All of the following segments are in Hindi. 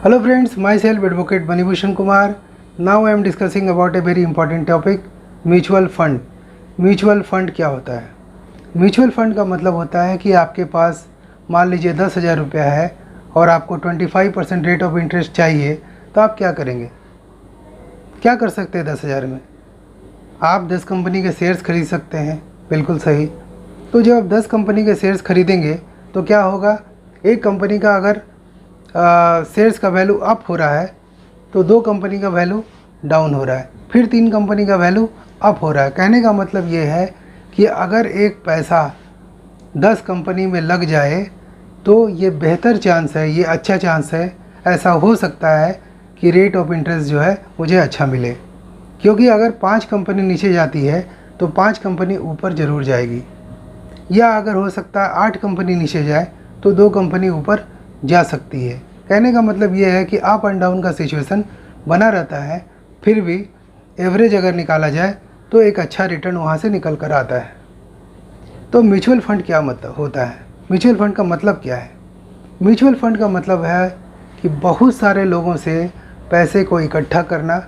Hello friends, myself Advocate Banibhushan Kumar. Now I am discussing about a very important topic, mutual fund. Mutual fund क्या होता है? म्यूचुअल फंड का मतलब होता है कि आपके पास मान लीजिए 10,000 रुपया है और आपको 25% रेट ऑफ इंटरेस्ट चाहिए, तो आप क्या करेंगे? क्या कर सकते हैं 10,000 में? आप 10 कंपनी के शेयर्स खरीद सकते हैं, बिल्कुल सही। तो जब आप 10 कंपनी के शेयर्स खरीदेंगे तो क्या होगा? एक कंपनी का अगर शेयर्स का वैल्यू अप हो रहा है तो 2 कंपनी का वैल्यू डाउन हो रहा है, फिर 3 कंपनी का वैल्यू अप हो रहा है। कहने का मतलब ये है कि अगर एक पैसा 10 कंपनी में लग जाए तो ये बेहतर चांस है, ये अच्छा चांस है, ऐसा हो सकता है कि रेट ऑफ इंटरेस्ट जो है मुझे अच्छा मिले। क्योंकि अगर 5 कंपनी नीचे जाती है तो 5 कंपनी ऊपर ज़रूर जाएगी, या अगर हो सकता है 8 कंपनी नीचे जाए तो 2 कंपनी ऊपर जा सकती है। कहने का मतलब ये है कि अप एंड डाउन का सिचुएशन बना रहता है, फिर भी एवरेज अगर निकाला जाए तो एक अच्छा रिटर्न वहाँ से निकल कर आता है। तो म्यूचुअल फंड क्या मतलब होता है? म्यूचुअल फंड का मतलब क्या है? म्यूचुअल फंड का मतलब है कि बहुत सारे लोगों से पैसे को इकट्ठा करना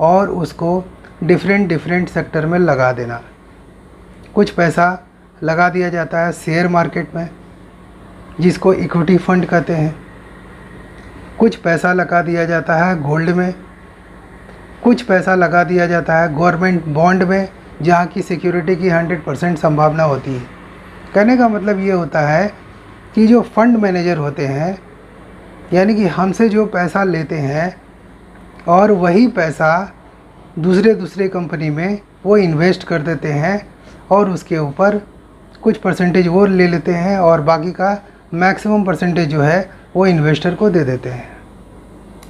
और उसको डिफरेंट सेक्टर में लगा देना। कुछ पैसा लगा दिया जाता है शेयर मार्केट में, जिसको इक्विटी फंड कहते हैं। कुछ पैसा लगा दिया जाता है गोल्ड में, कुछ पैसा लगा दिया जाता है गवर्नमेंट बॉन्ड में, जहाँ की सिक्योरिटी की 100% संभावना होती है। कहने का मतलब ये होता है कि जो फंड मैनेजर होते हैं, यानी कि हमसे जो पैसा लेते हैं और वही पैसा दूसरे कंपनी में वो इन्वेस्ट कर देते हैं और उसके ऊपर कुछ परसेंटेज वो ले लेते हैं और बाकी का मैक्सिमम परसेंटेज जो है वो इन्वेस्टर को दे देते हैं।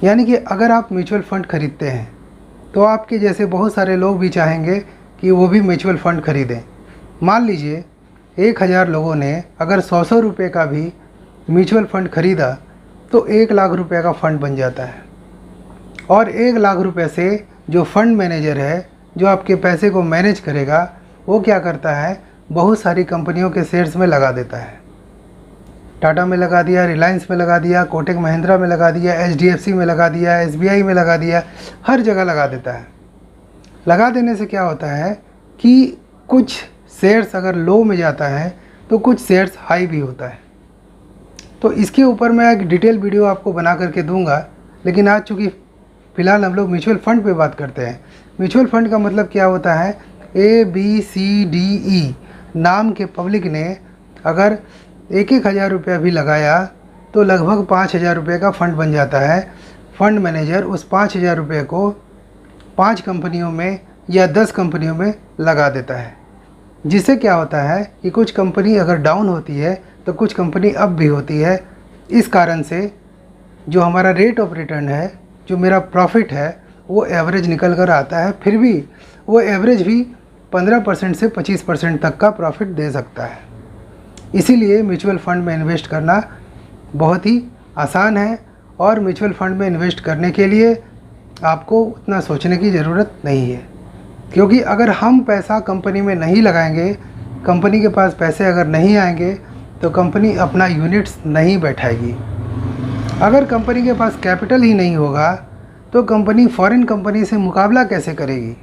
यानी कि अगर आप म्यूचुअल फ़ंड ख़रीदते हैं तो आपके जैसे बहुत सारे लोग भी चाहेंगे कि वो भी म्यूचुअल फ़ंड ख़रीदें। मान लीजिए 1,000 लोगों ने अगर 100 रुपये का भी म्यूचुअल फ़ंड ख़रीदा तो 1 लाख रुपये का फ़ंड बन जाता है। और 1 लाख रुपये से जो फ़ंड मैनेजर है, जो आपके पैसे को मैनेज करेगा, वो क्या करता है? बहुत सारी कंपनियों के शेयर्स में लगा देता है। टाटा में लगा दिया, रिलायंस में लगा दिया, कोटक महिंद्रा में लगा दिया, HDFC में लगा दिया, SBI में लगा दिया, हर जगह लगा देता है। लगा देने से क्या होता है कि कुछ शेयर्स अगर लो में जाता है तो कुछ शेयर्स हाई भी होता है। तो इसके ऊपर मैं एक डिटेल वीडियो आपको बना करके दूंगा, लेकिन आज चूँकि फ़िलहाल हम लोग म्यूचुअल फ़ंड पे बात करते हैं। म्यूचुअल फ़ंड का मतलब क्या होता है? ABCDE नाम के पब्लिक ने अगर 1,000 रुपया भी लगाया तो लगभग 5,000 रुपये का फ़ंड बन जाता है। फ़ंड मैनेजर उस 5,000 रुपये को 5 कंपनियों में या 10 कंपनियों में लगा देता है, जिससे क्या होता है कि कुछ कंपनी अगर डाउन होती है तो कुछ कंपनी अप भी होती है। इस कारण से जो हमारा रेट ऑफ रिटर्न है, जो मेरा प्रॉफिट है, वो एवरेज निकल कर आता है। फिर भी वो एवरेज भी 15% से 25% तक का प्रॉफिट दे सकता है। इसीलिए म्यूचुअल फ़ंड में इन्वेस्ट करना बहुत ही आसान है, और म्यूचुअल फ़ंड में इन्वेस्ट करने के लिए आपको उतना सोचने की ज़रूरत नहीं है। क्योंकि अगर हम पैसा कंपनी में नहीं लगाएंगे, कंपनी के पास पैसे अगर नहीं आएंगे, तो कंपनी अपना यूनिट्स नहीं बैठाएगी। अगर कंपनी के पास कैपिटल ही नहीं होगा तो कंपनी फॉरेन कंपनी से मुकाबला कैसे करेगी?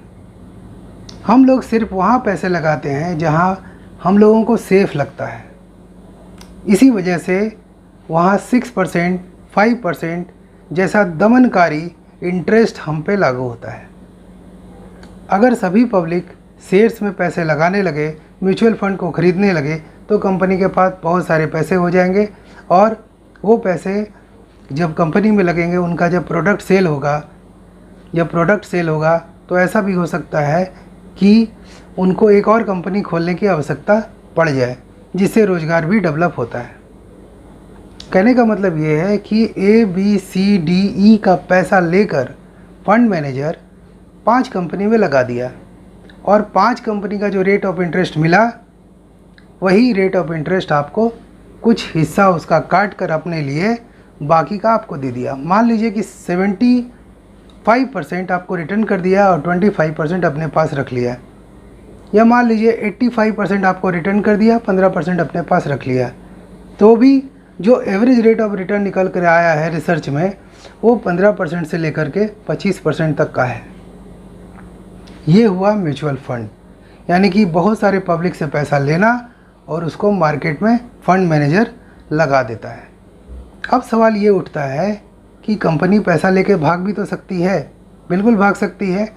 हम लोग सिर्फ वहाँ पैसे लगाते हैं जहाँ हम लोगों को सेफ़ लगता है। इसी वजह से वहाँ 6%, 5% जैसा दमनकारी इंटरेस्ट हम पे लागू होता है। अगर सभी पब्लिक शेयर्स में पैसे लगाने लगे, म्यूचुअल फ़ंड को ख़रीदने लगे, तो कंपनी के पास बहुत सारे पैसे हो जाएंगे, और वो पैसे जब कंपनी में लगेंगे, उनका जब प्रोडक्ट सेल होगा तो ऐसा भी हो सकता है कि उनको एक और कंपनी खोलने की आवश्यकता पड़ जाए, जिससे रोज़गार भी डेवलप होता है। कहने का मतलब ये है कि ABCDE का पैसा लेकर फंड मैनेजर 5 कंपनी में लगा दिया, और 5 कंपनी का जो रेट ऑफ इंटरेस्ट मिला, वही रेट ऑफ इंटरेस्ट आपको कुछ हिस्सा उसका काट कर अपने लिए बाकी का आपको दे दिया। मान लीजिए कि 75% आपको रिटर्न कर दिया और 25% अपने पास रख लिया, या मान लीजिए 85% आपको रिटर्न कर दिया, 15% अपने पास रख लिया। तो भी जो एवरेज रेट ऑफ रिटर्न निकल कर आया है रिसर्च में, वो 15% से लेकर के 25% तक का है। ये हुआ म्यूचुअल फंड, यानी कि बहुत सारे पब्लिक से पैसा लेना और उसको मार्केट में फंड मैनेजर लगा देता है। अब सवाल ये उठता है कि कंपनी पैसा लेके भाग भी तो सकती है, बिल्कुल भाग सकती है।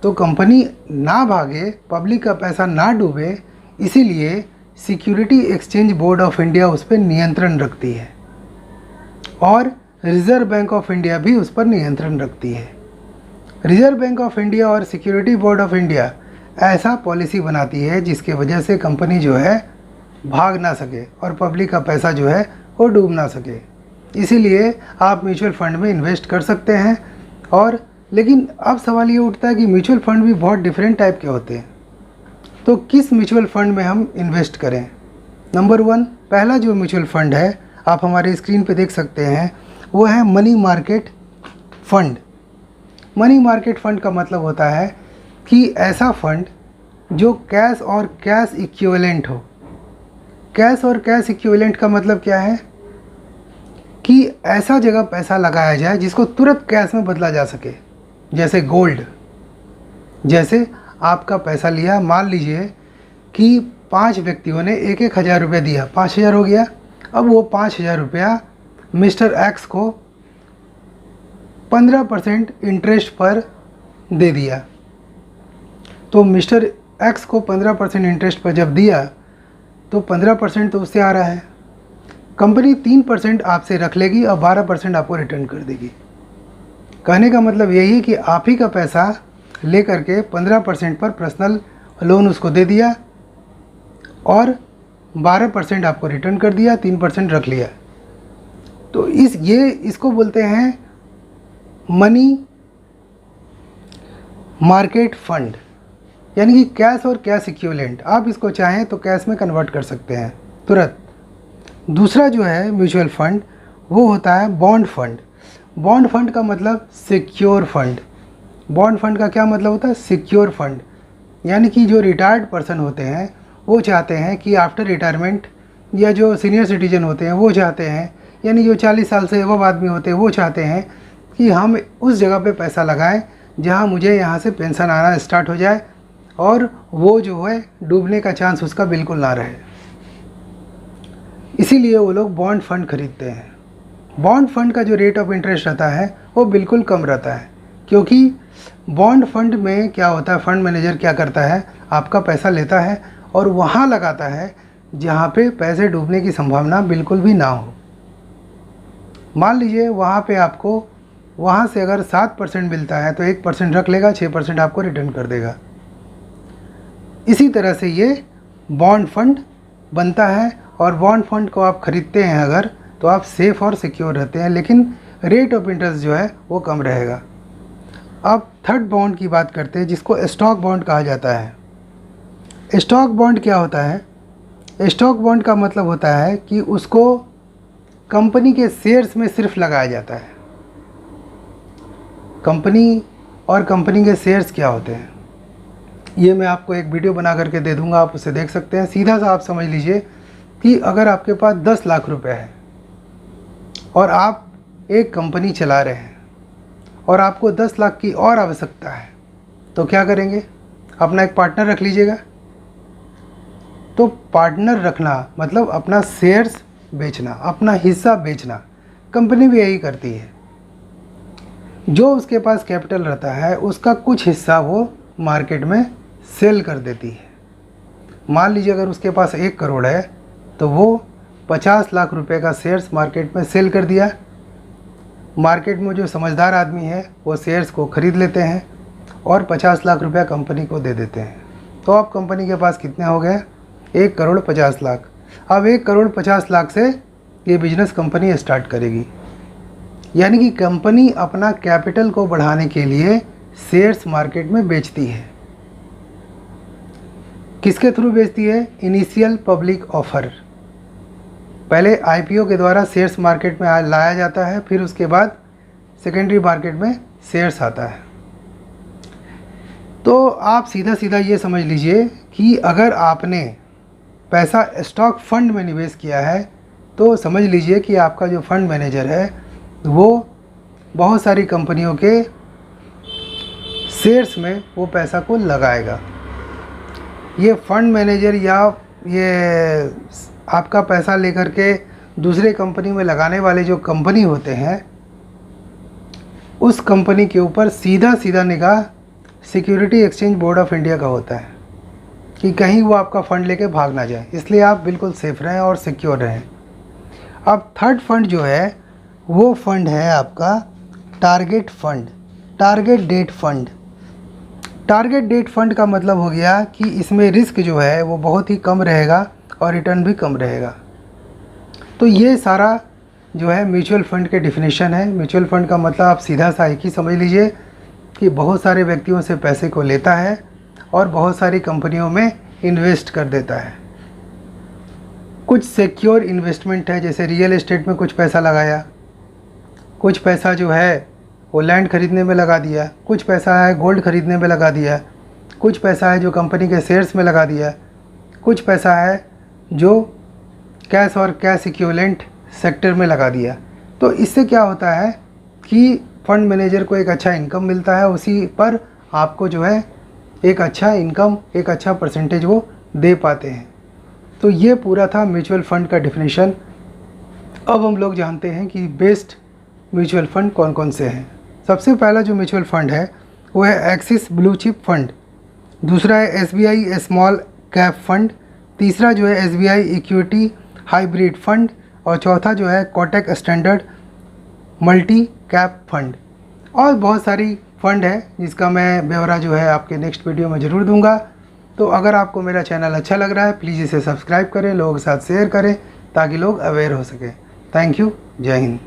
तो कंपनी ना भागे, पब्लिक का पैसा ना डूबे, इसीलिए security exchange board of India उस पर नियंत्रण रखती है और रिज़र्व बैंक ऑफ इंडिया भी उस पर नियंत्रण रखती है। रिज़र्व बैंक ऑफ इंडिया और सिक्योरिटी बोर्ड ऑफ इंडिया ऐसा पॉलिसी बनाती है जिसके वजह से कंपनी जो है भाग ना सके और पब्लिक का पैसा जो है वो डूब ना सके। इसीलिए आप म्यूचुअल फंड में इन्वेस्ट कर सकते हैं। और लेकिन अब सवाल ये उठता है कि म्यूचुअल फंड भी बहुत डिफरेंट टाइप के होते हैं, तो किस म्यूचुअल फंड में हम इन्वेस्ट करें। नंबर 1, पहला जो म्यूचुअल फंड है आप हमारे स्क्रीन पे देख सकते हैं, वो है money market fund. Money market fund का मतलब होता है कि ऐसा फंड जो कैश और कैश इक्विवेलेंट हो। कैश और कैश इक्विवेलेंट का मतलब क्या है कि ऐसा जगह पैसा लगाया जाए जिसको तुरंत कैश में बदला जा सके, जैसे गोल्ड। जैसे आपका पैसा लिया, मान लीजिए कि 5 व्यक्तियों ने 1,000 रुपये दिया, 5,000 हो गया। अब वो 5,000 रुपया मिस्टर एक्स को 15% इंटरेस्ट पर दे दिया। तो मिस्टर एक्स को 15% इंटरेस्ट पर जब दिया तो 15% तो उससे आ रहा है। कंपनी 3% आपसे रख लेगी और 12% आपको रिटर्न कर देगी। कहने का मतलब यही है कि आप ही का पैसा लेकर के 15% पर पर्सनल लोन उसको दे दिया और 12% आपको रिटर्न कर दिया, 3% रख लिया। तो इसको बोलते हैं मनी मार्केट फंड, यानी कि कैश और कैश इक्विवेलेंट। आप इसको चाहें तो कैश में कन्वर्ट कर सकते हैं तुरंत। दूसरा जो है म्यूचुअल फंड, वो होता है बॉन्ड फंड। बॉन्ड फंड का मतलब सिक्योर फंड। बॉन्ड फंड का क्या मतलब होता है? Secure fund. यानी कि जो रिटायर्ड पर्सन होते हैं वो चाहते हैं कि आफ्टर रिटायरमेंट, या जो सीनियर सिटीजन होते हैं वो चाहते हैं, यानी जो 40 साल से एबव आदमी होते हैं वो चाहते हैं कि हम उस जगह पे पैसा लगाएं जहां मुझे यहाँ से पेंशन आना स्टार्ट हो जाए और वो जो है डूबने का चांस उसका बिल्कुल ना रहे। इसीलिए वो लोग बॉन्ड फंड खरीदते हैं। बॉन्ड फंड का जो रेट ऑफ इंटरेस्ट रहता है वो बिल्कुल कम रहता है, क्योंकि बॉन्ड फंड में क्या होता है, फंड मैनेजर क्या करता है, आपका पैसा लेता है और वहाँ लगाता है जहाँ पे पैसे डूबने की संभावना बिल्कुल भी ना हो। मान लीजिए वहाँ पे आपको वहाँ से अगर 7% मिलता है तो 1% रख लेगा, 6% आपको रिटर्न कर देगा। इसी तरह से ये बॉन्ड फंड बनता है और बॉन्ड फंड को आप ख़रीदते हैं अगर, तो आप सेफ़ और सिक्योर रहते हैं, लेकिन रेट ऑफ इंटरेस्ट जो है वो कम रहेगा। अब थर्ड बॉन्ड की बात करते हैं जिसको स्टॉक बॉन्ड कहा जाता है। स्टॉक बॉन्ड क्या होता है? स्टॉक बॉन्ड का मतलब होता है कि उसको कंपनी के शेयर्स में सिर्फ लगाया जाता है। कंपनी और कंपनी के शेयर्स क्या होते हैं ये मैं आपको एक वीडियो बना करके दे दूंगा, आप उसे देख सकते हैं। सीधा सा आप समझ लीजिए कि अगर आपके पास 10 लाख रुपए है और आप एक कंपनी चला रहे हैं और आपको 10 लाख की और आवश्यकता है, तो क्या करेंगे? अपना एक पार्टनर रख लीजिएगा। तो पार्टनर रखना मतलब अपना शेयर्स बेचना, अपना हिस्सा बेचना। कंपनी भी यही करती है। जो उसके पास कैपिटल रहता है उसका कुछ हिस्सा वो मार्केट में सेल कर देती है। मान लीजिए अगर उसके पास 1 करोड़ है तो वो 50 लाख रुपए का शेयर्स मार्केट में सेल कर दिया। मार्केट में जो समझदार आदमी है वो शेयर्स को ख़रीद लेते हैं और 50 लाख रुपया कंपनी को दे देते हैं। तो अब कंपनी के पास कितने हो गए? 1 करोड़ 50 लाख। अब 1 करोड़ 50 लाख से ये बिजनेस कंपनी स्टार्ट करेगी। यानी कि कंपनी अपना कैपिटल को बढ़ाने के लिए शेयर्स मार्केट में बेचती है। किसके थ्रू बेचती है? Initial public offer. पहले आईपीओ के द्वारा शेयर्स मार्केट में लाया जाता है, फिर उसके बाद सेकेंडरी मार्केट में शेयर्स आता है। तो आप सीधा सीधा ये समझ लीजिए कि अगर आपने पैसा स्टॉक फंड में निवेश किया है तो समझ लीजिए कि आपका जो फंड मैनेजर है वो बहुत सारी कंपनियों के शेयर्स में वो पैसा को लगाएगा। ये फंड मैनेजर या ये आपका पैसा लेकर के दूसरे कंपनी में लगाने वाले जो कंपनी होते हैं, उस कंपनी के ऊपर सीधा निगाह security exchange board of India का होता है कि कहीं वो आपका फ़ंड लेके भाग ना जाए, इसलिए आप बिल्कुल सेफ रहें और सिक्योर रहें। अब थर्ड फंड जो है वो फंड है आपका target fund, target date fund. Target date fund का मतलब हो गया कि इसमें रिस्क जो है वो बहुत ही कम रहेगा और रिटर्न भी कम रहेगा। तो ये सारा जो है म्यूचुअल फ़ंड के डिफिनेशन है। म्यूचुअल फ़ंड का मतलब आप सीधा सा एक ही समझ लीजिए कि बहुत सारे व्यक्तियों से पैसे को लेता है और बहुत सारी कंपनियों में इन्वेस्ट कर देता है। कुछ सिक्योर इन्वेस्टमेंट है, जैसे रियल एस्टेट में कुछ पैसा लगाया, कुछ पैसा जो है वो लैंड खरीदने में लगा दिया, कुछ पैसा है गोल्ड खरीदने में लगा दिया, कुछ पैसा है जो कंपनी के शेयर्स में लगा दिया, कुछ पैसा है जो कैश और कैश इक्विवेलेंट सेक्टर में लगा दिया। तो इससे क्या होता है कि फ़ंड मैनेजर को एक अच्छा इनकम मिलता है, उसी पर आपको जो है एक अच्छा इनकम, एक अच्छा परसेंटेज वो दे पाते हैं। तो ये पूरा था म्यूचुअल फ़ंड का डिफिनेशन। अब हम लोग जानते हैं कि बेस्ट म्यूचुअल फ़ंड कौन कौन से हैं। सबसे पहला जो म्यूचुअल फ़ंड है वो है एक्सिस ब्लू चिप फंड, दूसरा है SBI स्मॉल कैप फंड, तीसरा जो है SBI इक्विटी हाइब्रिड फंड और चौथा जो है Kotak standard multi cap fund. और बहुत सारी फ़ंड है जिसका मैं ब्यौरा जो है आपके नेक्स्ट वीडियो में ज़रूर दूंगा। तो अगर आपको मेरा चैनल अच्छा लग रहा है प्लीज़ इसे सब्सक्राइब करें, लोगों के साथ शेयर करें ताकि लोग अवेयर हो सकें। थैंक यू, जय हिंद।